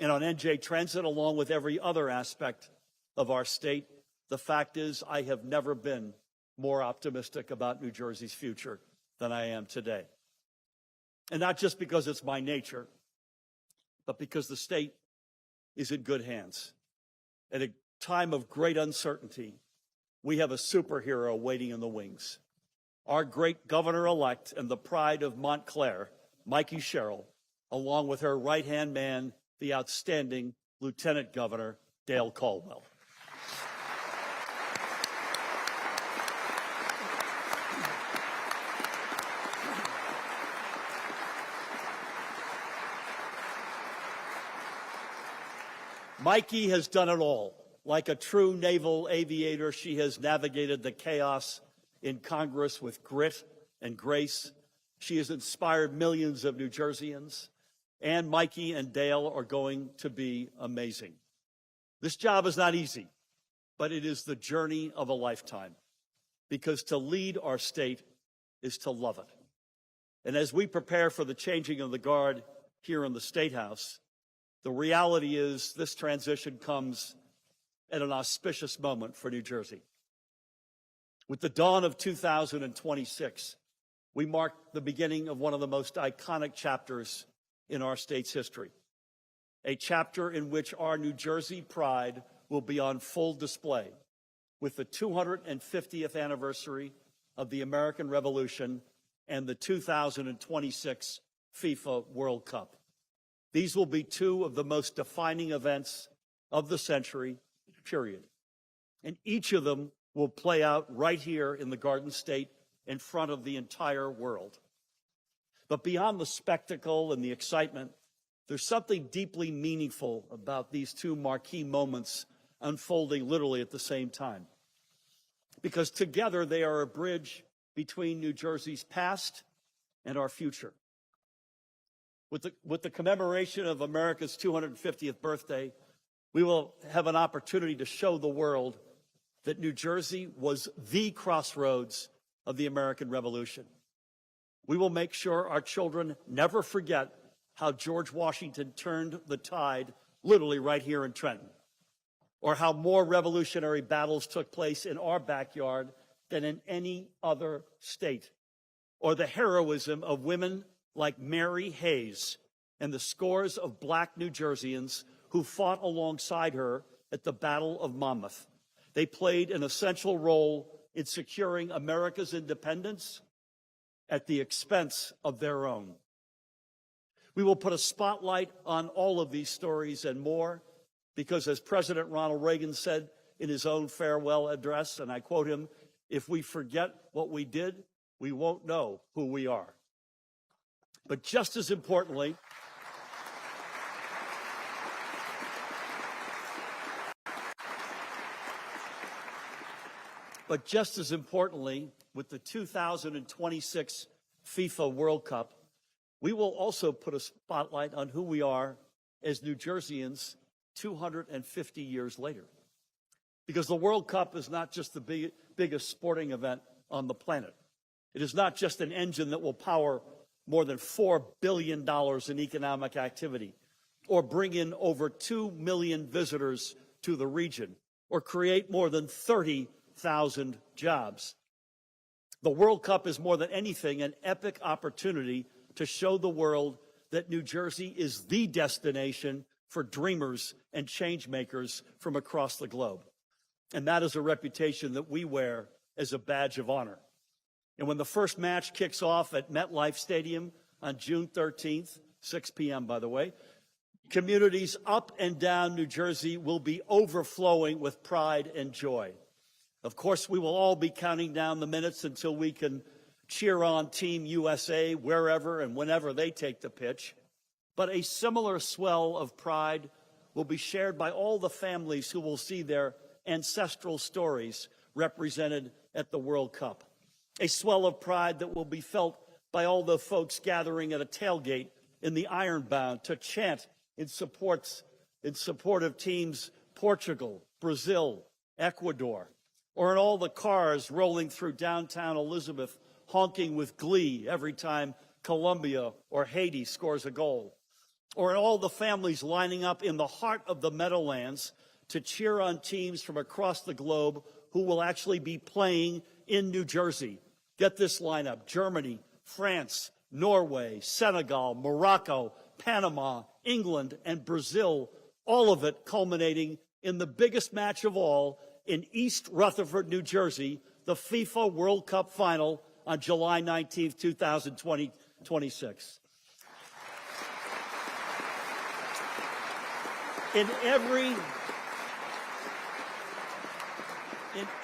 And on NJ Transit, along with every other aspect of our state, the fact is I have never been more optimistic about New Jersey's future than I am today. And not just because it's my nature, but because the state is in good hands. At a time of great uncertainty, we have a superhero waiting in the wings. Our great governor-elect and the pride of Montclair, Mikey Sherrill, along with her right-hand man, the outstanding Lieutenant Governor Dale Caldwell. Mikey has done it all. Like a true naval aviator, she has navigated the chaos in Congress with grit and grace. She has inspired millions of New Jerseyans, and Mikey and Dale are going to be amazing. This job is not easy, but it is the journey of a lifetime, because to lead our state is to love it. And as we prepare for the changing of the guard here in the State House, the reality is this transition comes at an auspicious moment for New Jersey. With the dawn of 2026, we mark the beginning of one of the most iconic chapters in our state's history, a chapter in which our New Jersey pride will be on full display with the 250th anniversary of the American Revolution and the 2026 FIFA World Cup. These will be two of the most defining events of the century, period. And each of them will play out right here in the Garden State in front of the entire world. But beyond the spectacle and the excitement, there's something deeply meaningful about these two marquee moments unfolding literally at the same time. Because together they are a bridge between New Jersey's past and our future. With the commemoration of America's 250th birthday, we will have an opportunity to show the world that New Jersey was the crossroads of the American Revolution. We will make sure our children never forget how George Washington turned the tide literally right here in Trenton, or how more revolutionary battles took place in our backyard than in any other state, or the heroism of women like Mary Hayes and the scores of black New Jerseyans who fought alongside her at the Battle of Monmouth. They played an essential role in securing America's independence at the expense of their own. We will put a spotlight on all of these stories and more because, as President Ronald Reagan said in his own farewell address, and I quote him, "If we forget what we did, we won't know who we are." But just as importantly, with the 2026 FIFA World Cup, we will also put a spotlight on who we are as New Jerseyans 250 years later. Because the World Cup is not just the biggest sporting event on the planet. It is not just an engine that will power more than $4 billion in economic activity, or bring in over 2 million visitors to the region, or create more than 30,000 jobs. The World Cup is more than anything an epic opportunity to show the world that New Jersey is the destination for dreamers and change makers from across the globe. And that is a reputation that we wear as a badge of honor. And when the first match kicks off at MetLife Stadium on June 13th, 6 p.m., by the way, communities up and down New Jersey will be overflowing with pride and joy. Of course, we will all be counting down the minutes until we can cheer on Team USA wherever and whenever they take the pitch. But a similar swell of pride will be shared by all the families who will see their ancestral stories represented at the World Cup. A swell of pride that will be felt by all the folks gathering at a tailgate in the Ironbound to chant in support of teams Portugal, Brazil, Ecuador, or in all the cars rolling through downtown Elizabeth, honking with glee every time Colombia or Haiti scores a goal, or in all the families lining up in the heart of the Meadowlands to cheer on teams from across the globe who will actually be playing in New Jersey. Get this lineup: Germany, France, Norway, Senegal, Morocco, Panama, England, and Brazil, all of it culminating in the biggest match of all in East Rutherford, New Jersey, the FIFA World Cup final on July 19th, 2026. In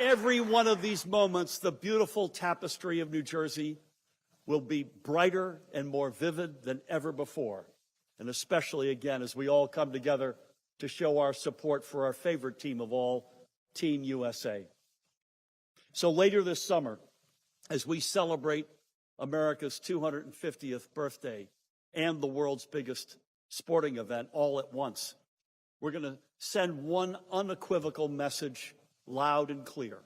every one of these moments, the beautiful tapestry of New Jersey will be brighter and more vivid than ever before. And especially, again, as we all come together to show our support for our favorite team of all, Team USA. So later this summer, as we celebrate America's 250th birthday and the world's biggest sporting event all at once, we're going to send one unequivocal message loud and clear.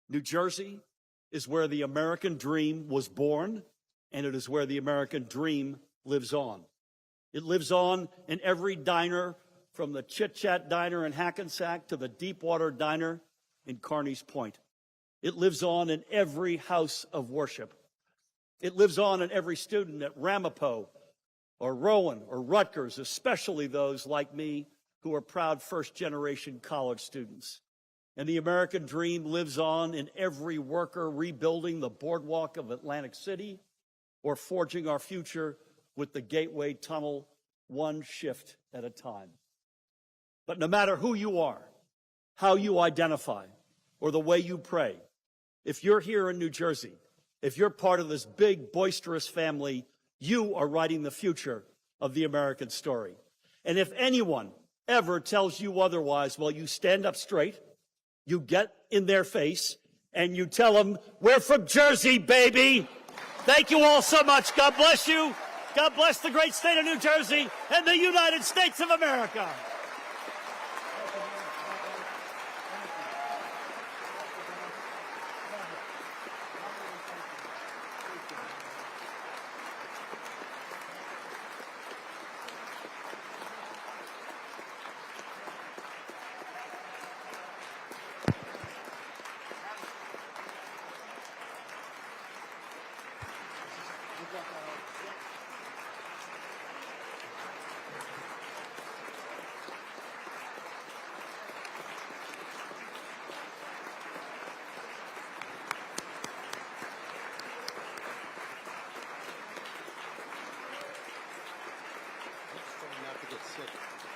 New Jersey is where the American dream was born, and it is where the American dream lives on. It lives on in every diner, from the Chit Chat Diner in Hackensack to the Deepwater Diner in Carneys Point. It lives on in every house of worship. It lives on in every student at Ramapo or Rowan or Rutgers, especially those like me who are proud first-generation college students. And the American dream lives on in every worker rebuilding the boardwalk of Atlantic City or forging our future with the Gateway Tunnel, one shift at a time. But no matter who you are, how you identify, or the way you pray, if you're here in New Jersey, if you're part of this big, boisterous family, you are writing the future of the American story. And if anyone ever tells you otherwise, well, you stand up straight, you get in their face, and you tell them, we're from Jersey, baby. Thank you all so much. God bless you. God bless the great state of New Jersey and the United States of America.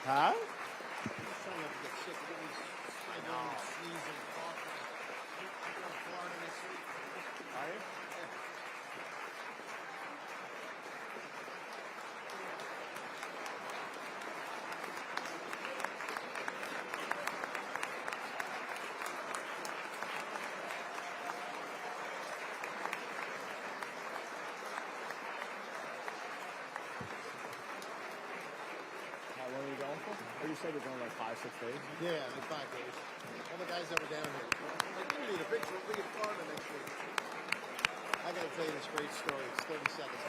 Huh? What you said was only like 5-6 days? Yeah, like 5 days. All the guys that were down here. Like, we need a picture. We get Florida next week. I got to tell you this great story. It's 30 seconds.